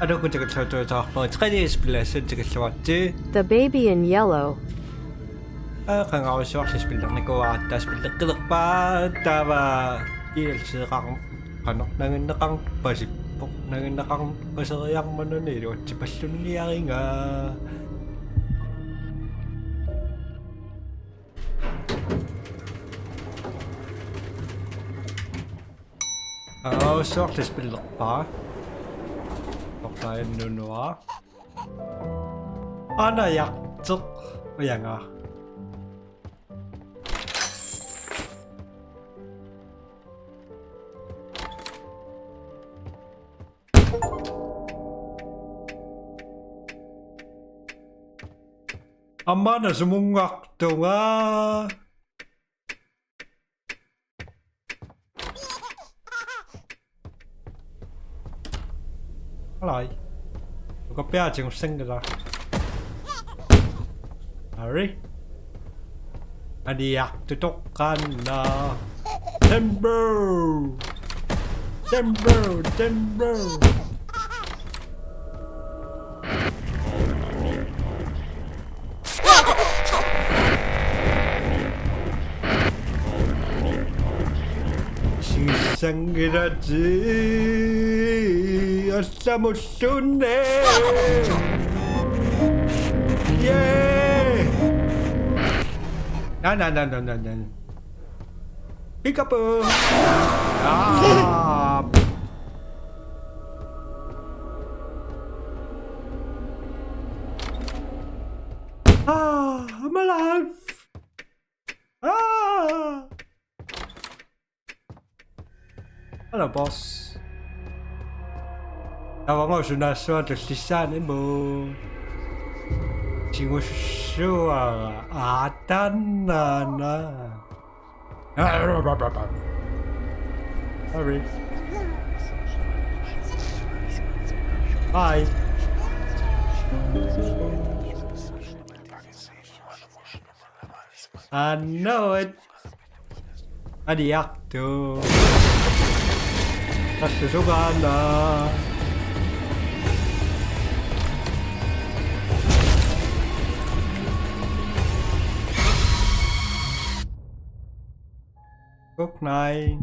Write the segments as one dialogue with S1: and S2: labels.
S1: Ano kung taga mga Chinese bilesen taga-swati.
S2: The baby in yellow.
S1: Kang ako sa bilang nagawatas bilang kalakpa tama il kang ano nangin nakang pasipok nangin nakang pasayang manonero at pasyon niya nga so bilang pa tayo nuno ana yaktuk yang Amma na sumungak to nga. Alay. Có bé chừng sinh rồi. Hurry. Adiak tutukan na. Timber. Timber. Timber. Sanggiraji asamusune yeah no pick up I'm alive Hello, boss. Avant je n'ai pas de lisan mo. Tingo shua atanana. Sorry. Bye. I know it. Adiacto. 다시 들어간다. Good night.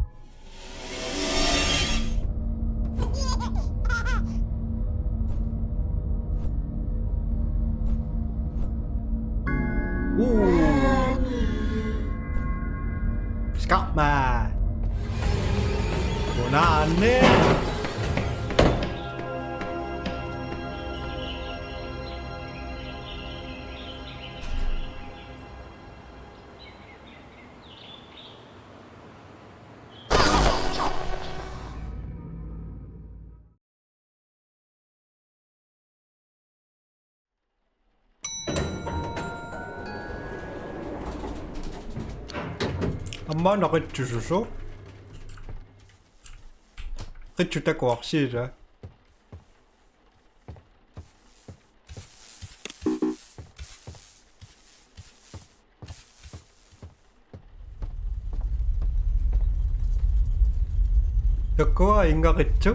S1: Ooh. Scotman. Nani? Amma nakitjuso? Ritju tako aksira. Tako inga ritju.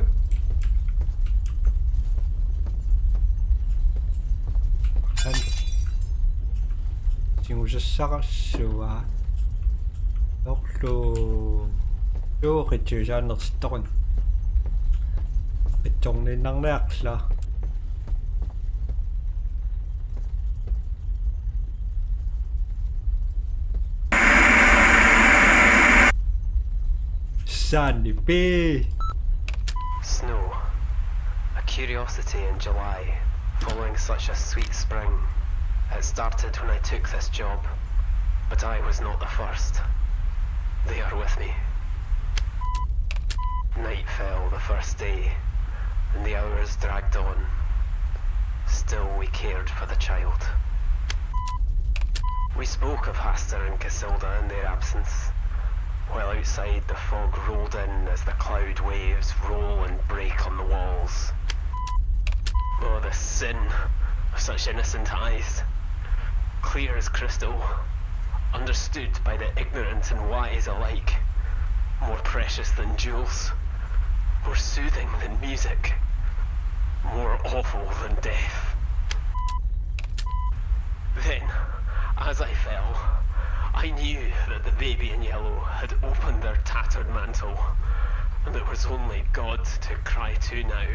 S1: 지금 시작했어. 또 요 ritju 자 넣었던. Trông lên năng nạc là Sandy B.
S3: Snow, a curiosity in July, following such a sweet spring. It started when I took this job, but I was not the first. They are with me. Night fell the first day, and the hours dragged on. Still we cared for the child. We spoke of Hastur and Casilda in their absence, while outside the fog rolled in as the cloud waves roll and break on the walls. Oh, the sin of such innocent eyes, clear as crystal, understood by the ignorant and wise alike, more precious than jewels, more soothing than music. more awful than death. Then, as I fell, I knew that the baby in yellow had opened their tattered mantle, and it was only God to cry to now.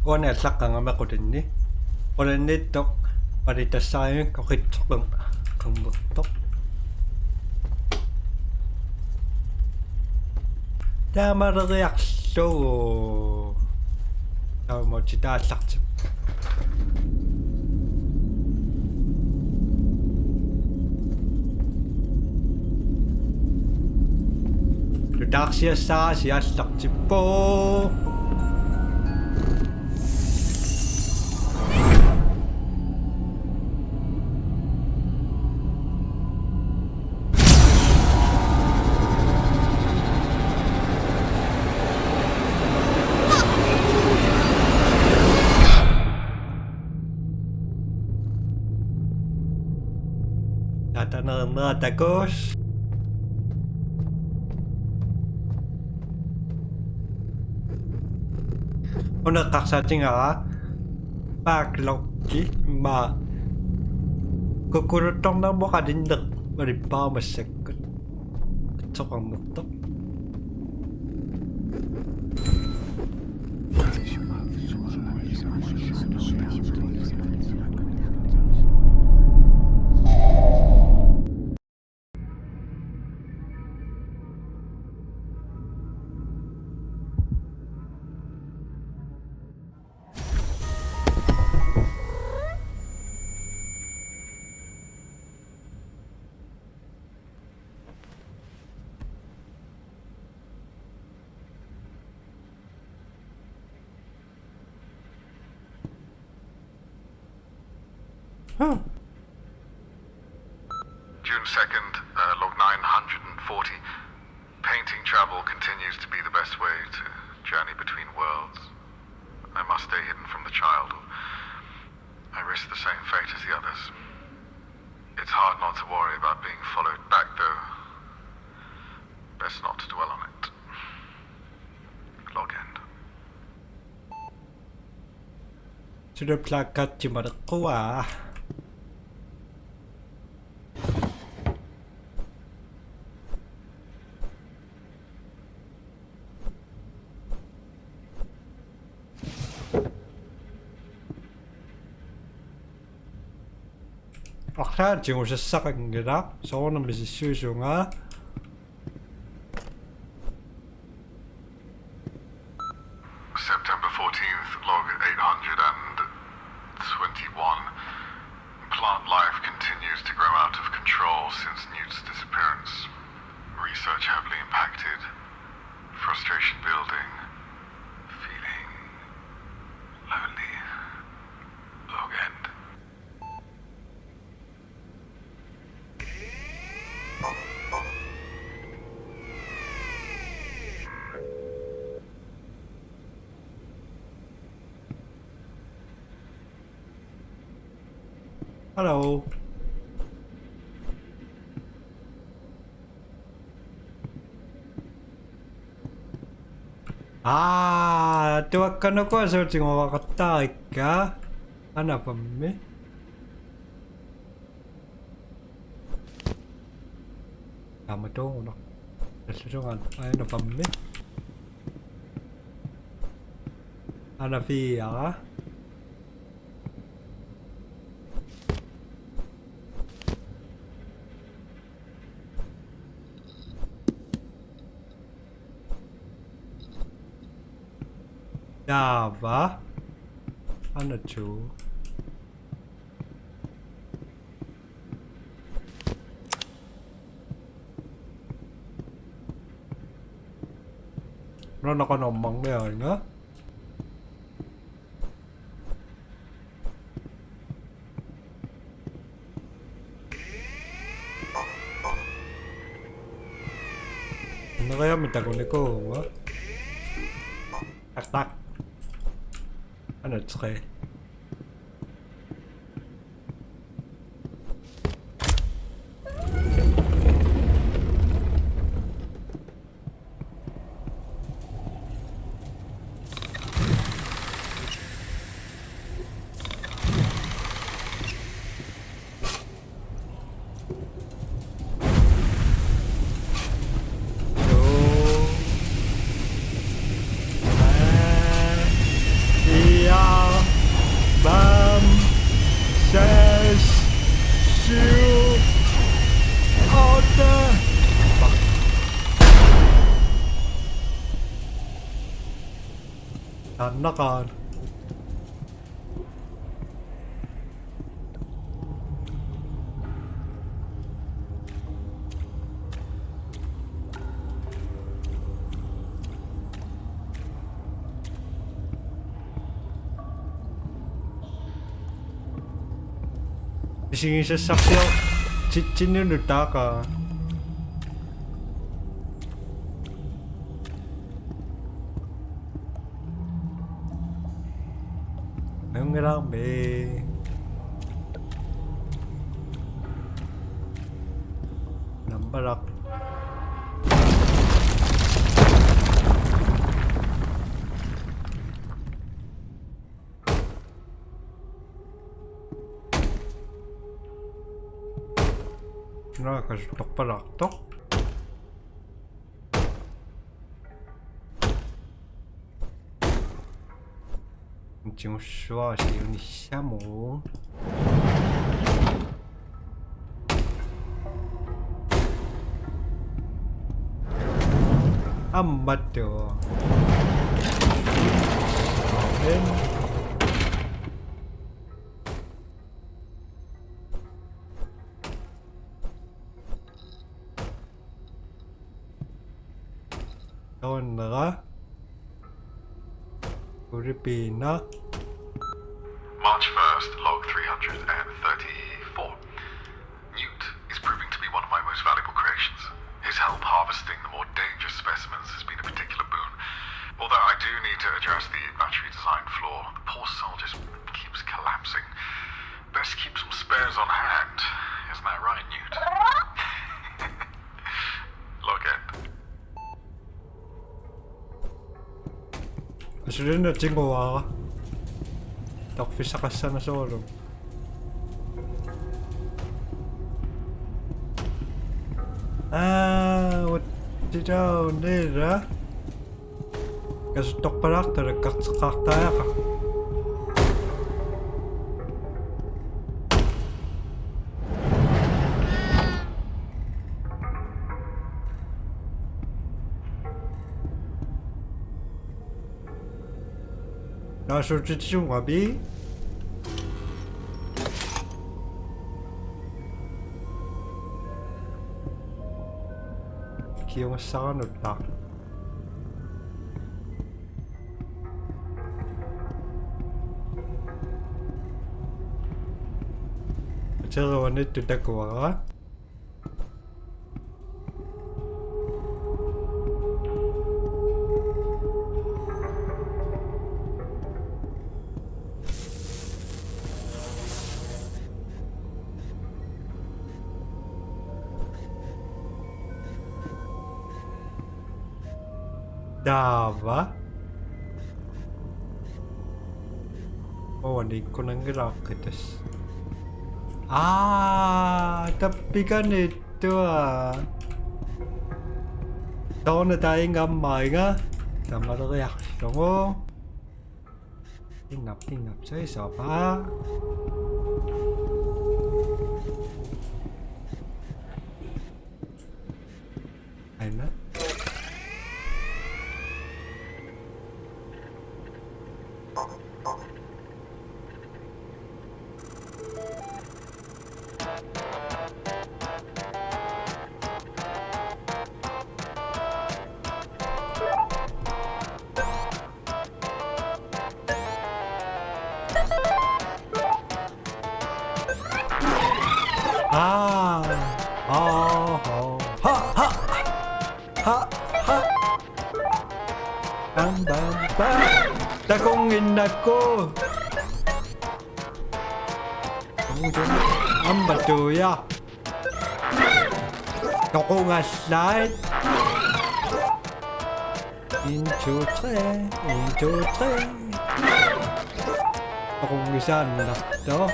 S1: Kuan ya sakang ama ko din ni. Kuan nito parita sayang kakitsok lang kang butok. Tama reaksyon. Tama mo cita sakti. Redaksi sa siya sakti po. Tatanong tagos. Kung nakaksating nga, paglogki, kukurutong na mo ka din na maripa masakot. Ito kang mutok. Huh.
S2: June 2nd, log 940. Painting travel continues to be the best way to journey between worlds. I must stay hidden from the child, or I risk the same fate as the others. It's hard not to worry about being followed back, though. Best not to dwell on it. Log end.
S1: Sudah plakat cuma kuah. Aksa 지금 시작한 게라 저거는 무슨 수중아
S2: September 14th, log 821. Plant life continues to grow out of control since Newt's disappearance. Research heavily impacted. Frustration building. Feeling lonely. Log end.
S1: Hello. Tuwag ka na ko sa ting makakatay ka. Ano pa mi? Tama to, no? Resusungan. Ano pa mi? Ano fiya ka? Java? Ano to? Nó có nồng mỏng bây giờ nữa. Nó kaya mình tagon ni ko, ha? Tak tak. Ano tske? 안 나가. Sige sa sakyo. Chinunutaka. Ang grabe. Nambarak. Nakakasuntok pala ito. 지금 수화시윤이 샤모 안 맞죠. 나왔나가? 우리 비나?
S2: March 1st, log 334. Newt is proving to be one of my most valuable creations. His help harvesting the more dangerous specimens has been a particular boon. Although I do need to address the battery design flaw. The poor soul just keeps collapsing. Best keep some spares on hand. Isn't that right, Newt? Log end.
S1: Sudah na cinggawa. Dogfish sa kasa na solo. What did I do there? Kasi tok parak tar kaktayak. 나솔직히 좀 와비. 기용 쌓아놓다. 제가 원했던 데가 Dava. Oh, hindi ko nang rockets. Tapi kan itu Tahu na tayong gamay nga. Tama na reaksyon mo. Tingap sa isa pa. Ayun na. Takungin ako. Ang batuya. Ako nga slide. Into tre. Akong isa na to.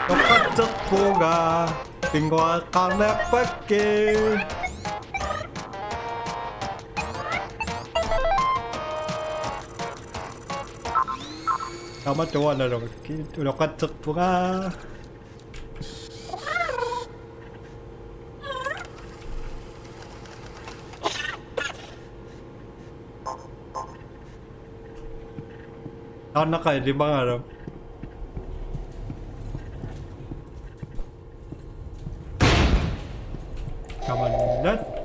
S1: Kapatak po nga. Tingwa ka na pake. Tama tuwa na lang. Unakat po nga. Sana kayo, di ba nga alam? Kamandan.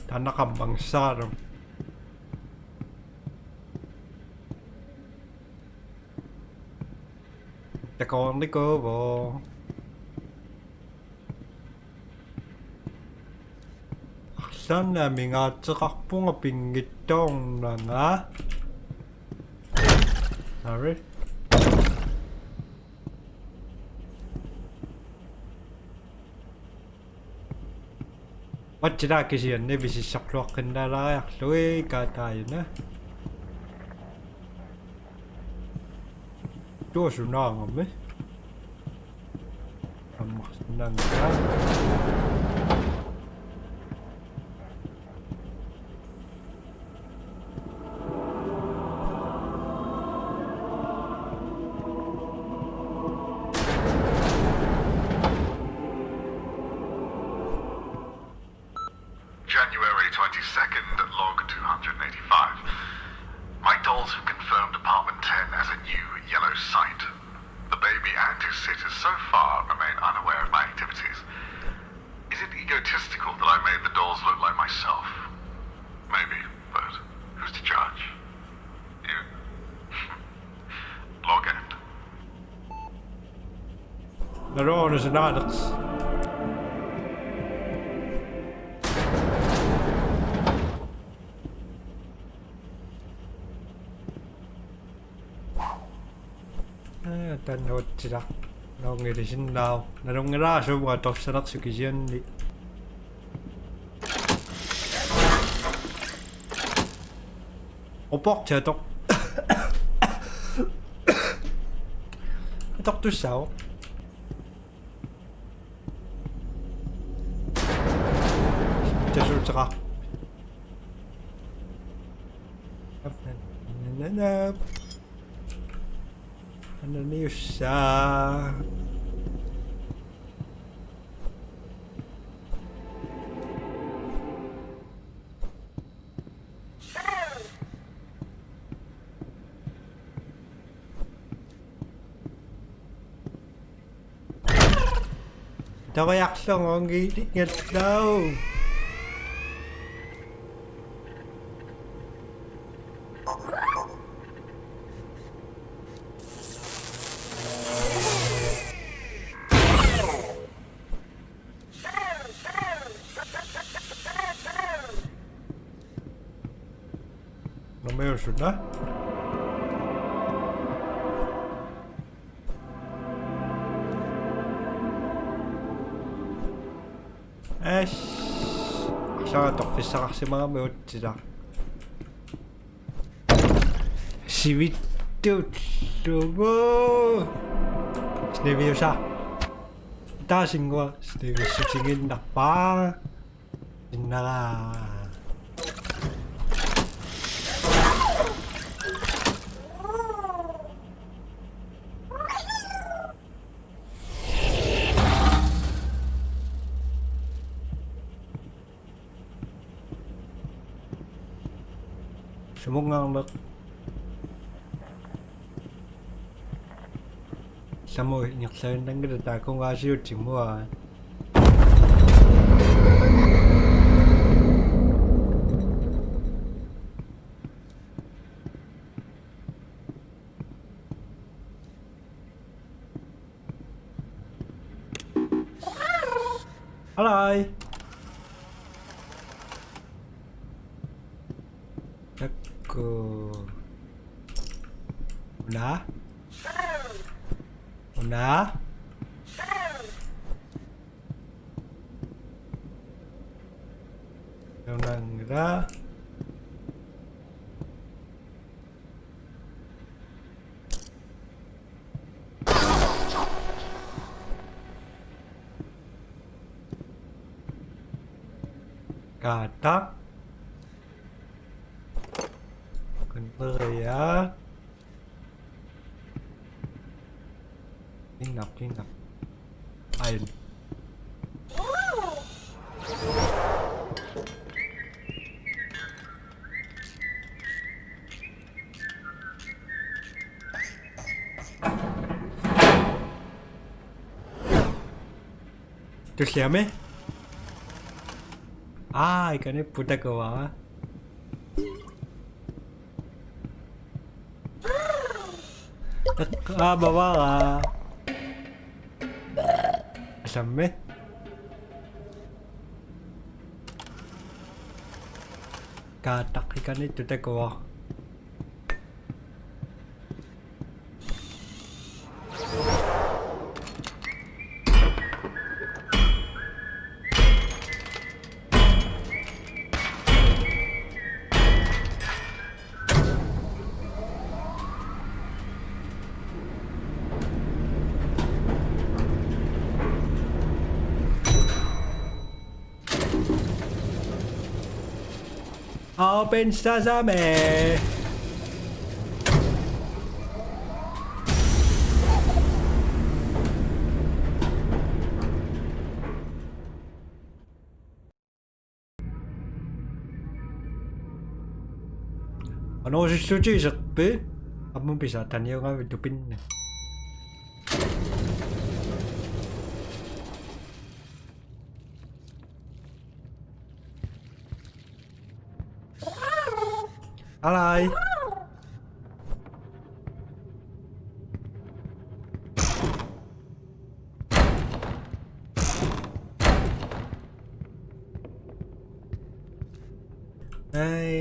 S1: Tanah kambang sarang. Tekon ko bo. Aksan namin at sakak po nga pingitong na nga. Sorry. 어찌나 계시였네 비시 삭로악 근다라 약로에 가다이나 또 수나가 뭐 남막난가
S2: January 22nd, log 285. My dolls have confirmed apartment 10 as a new yellow site. The baby and his sitters so far remain unaware of my activities. Is it egotistical that I made the dolls look like myself? Maybe, but who's to judge? You. Log end.
S1: 나로 어느 나락스 tan hột chỉ đặc đâu người thì xin nào là đông người ra số mà tập sẽ đắc sự kỳ duyên đi ô bóc chờ tóc tóc tôi xấu chờ số chắc à ano niyo siya? Tawayak lang ang gitingat daw. Şurada. Aşağı tokfisa kasi mga mayot sila. Sivitut lubo. Snevi siya. Tasing ko. Snevi sisingin na pa. Na. Sumungang mak sa mo nyaksayan ng ganda kung asyo chimwa Halay Una? Una? Una. Katak. Bener ya. Hinap. Ain. Terus siapa? Ikannya putar ke bawah. Bawah. Sampai. Katak ikan itu teh ke bawah. Open Sesame. Ano setuju sekali? Kamu bisa tanya orang hidupin. Alay. Hai.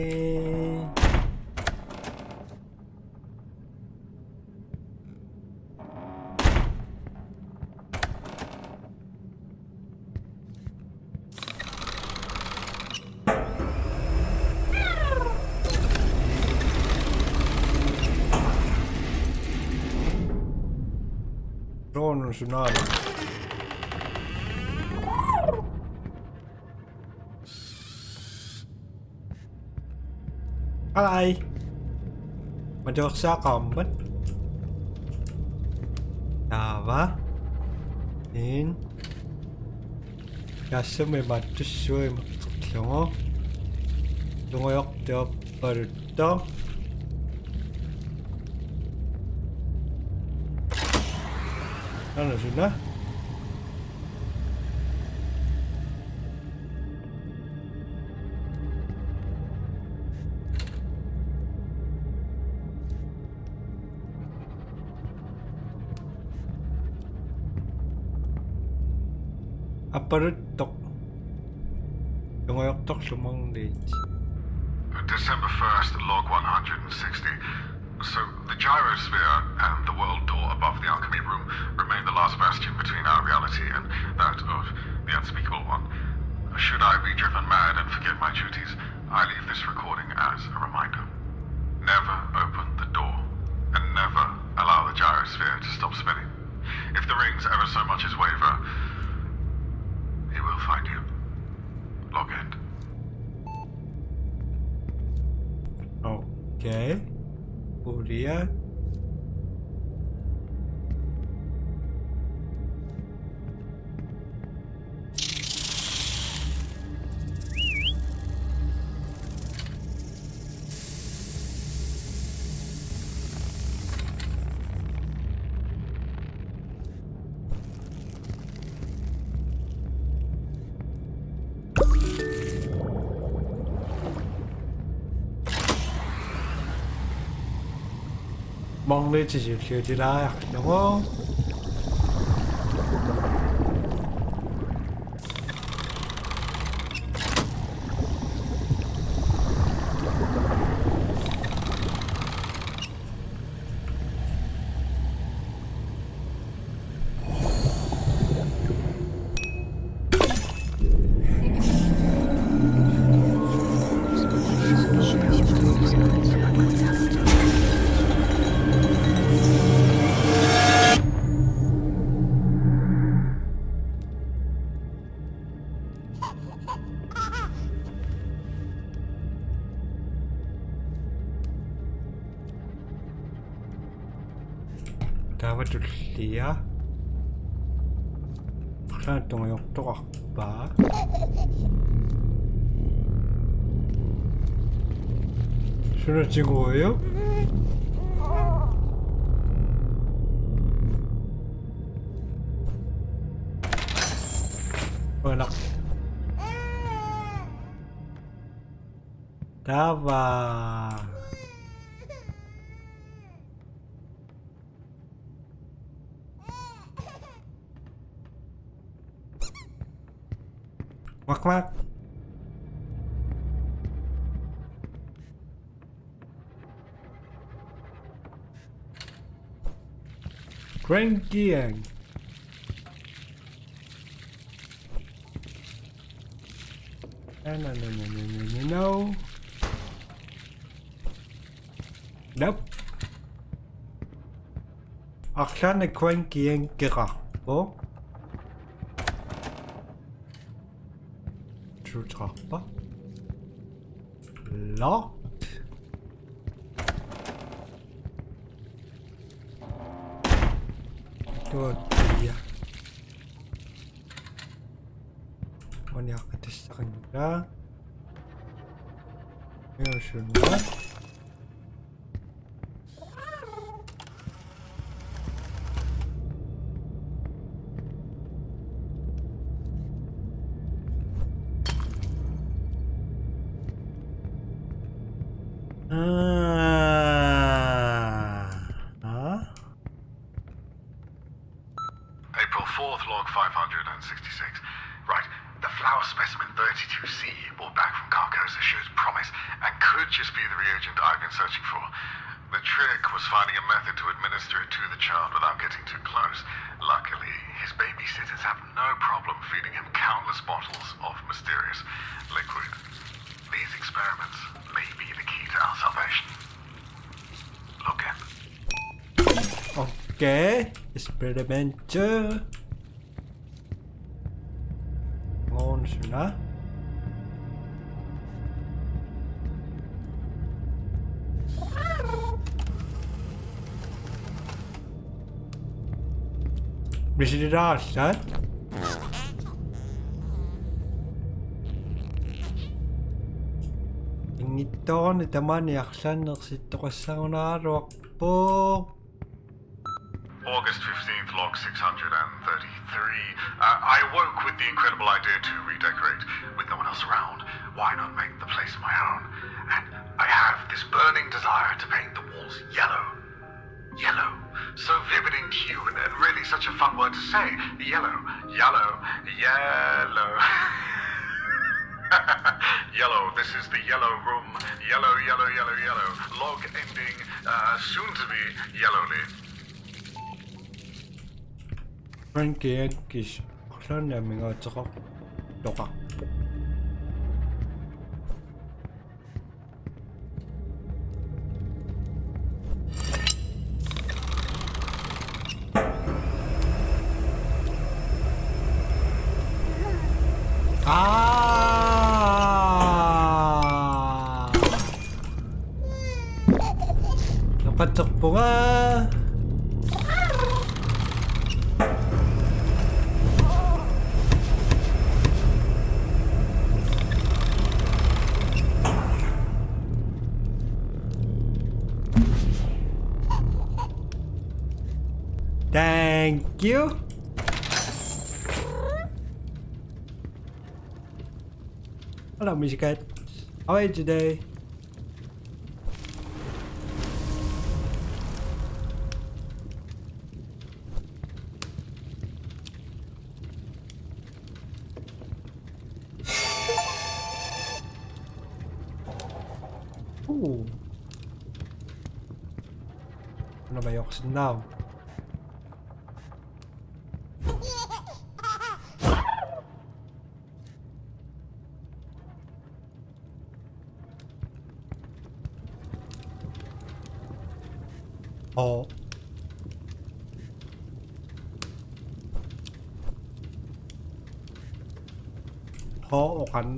S1: Drone tsunami. Alay. Majok sa combat. Apa? In. Kasa may batus soy maksudnya. Tungoyok tiap perto. Ano sudah? Apa tok? Tungoyok tok sumang dates.
S2: December 1st, log 160. So, the gyrosphere and the world door above the alchemy room remain the last bastion between our reality and that of the unspeakable one. Should I be driven mad and forget my duties, I leave this recording as a reminder. Never open the door, and never allow the gyrosphere to stop spinning. If the rings ever so much as waver, he will find you. Log end.
S1: Okay. Kemudian mong lên chỉ chưa đi ra đúng không? Dapat tulliya. Saan tungayok-tok ba? Sunod siguro? Anak. Tama. Mak. Cranky yang. No. Nope. Akşam cranky yang kira. Oh. Trappa. Locked. Good. Yeah. Mana aku tes kanila. Ngayon siya.
S2: April 4th, log 566. Right, the flower specimen 32C brought back from Carcosa shows promise and could just be the reagent I've been searching for. The trick was finding a method to administer it to the child without getting too close. Luckily, his babysitters have no problem feeding him countless bottles of mysterious liquid. These experiments may be the key to our salvation. Look in.
S1: Okay, experimenter. On siya. Bisirasat. Ito ni taman yaksan nagsito ka sa unarok po.
S2: August 15th, log 633. I awoke with the incredible idea to redecorate. With no one else around, why not make the place my own? And I have this burning desire to paint the walls yellow. Yellow. So vivid in hue and really such a fun word to say. Yellow. Yellow. Yellow. Yellow. This is the yellow room. Yellow, yellow, yellow, yellow. Log ending, soon to be yellowly.
S1: Frankie Yankees. Saan namin nga tsaka doka. Nakatakbo nga. Thank you. Hello, Missy Cat. How are you today? Ooh. Ano ba yung now? Oh. Oo, kan.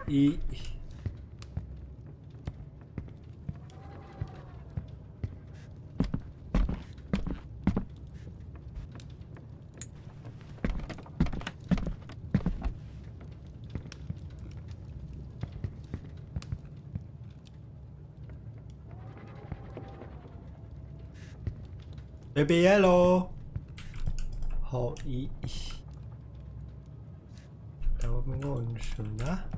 S1: i Baby yellow. 다음은 온수나?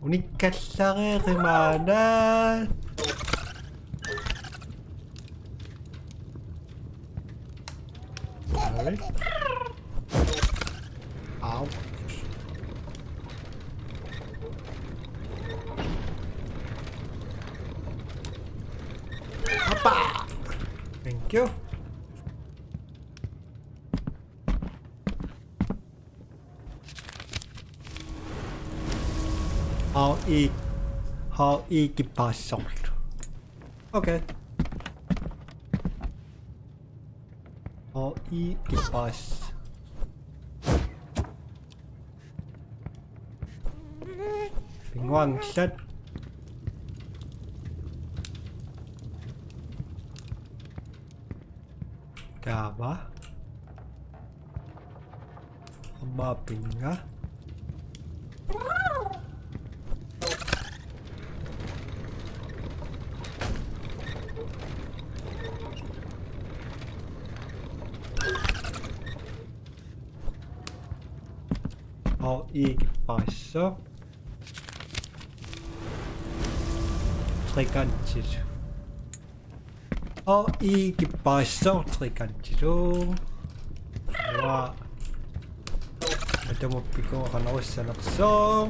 S1: 우니까사게 그만한. 아우. 아빠. Thank you. Har ikke bare solgt. Okay. Har ikke bare Pingwangset. Kaba. Mapinga. Har ikke passer. Trekantigt. Har ikke passer trekantigt. Wow. Ito mo piko ka na sa lakso.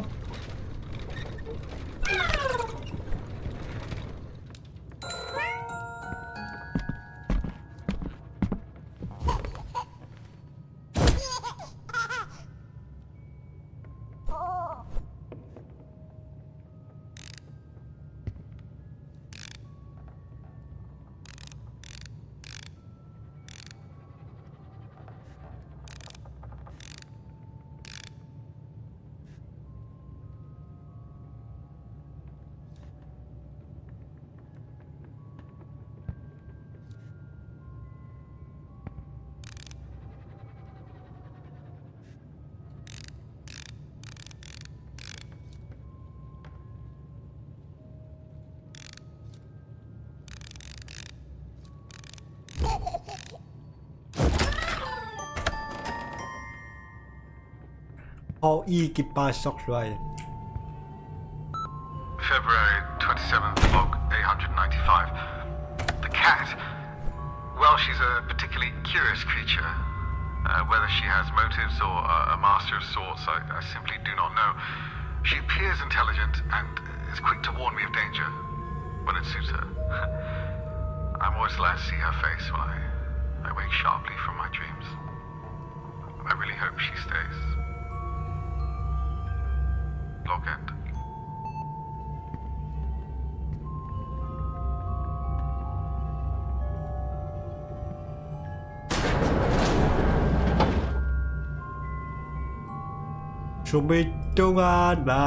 S1: Har ikke passer Ryan.
S2: February 27th, log 895. The cat, well, she's a particularly curious creature. Whether she has motives or a master of sorts, I simply do not know. She appears intelligent and is quick to warn me of danger when it suits her. I'm always glad to see her face when I wake sharply from my dreams. I really hope she stays. Log end.
S1: Sumitungana.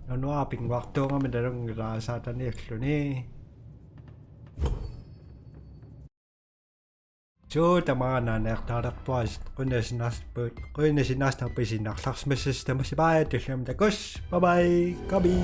S1: Ano aping waktu nga mendarang rasa tani eklo ni. So tama na nektarak pas kunes nas na pisinak saks meses tamas bayad kesem takos. Bye bye. Kabi.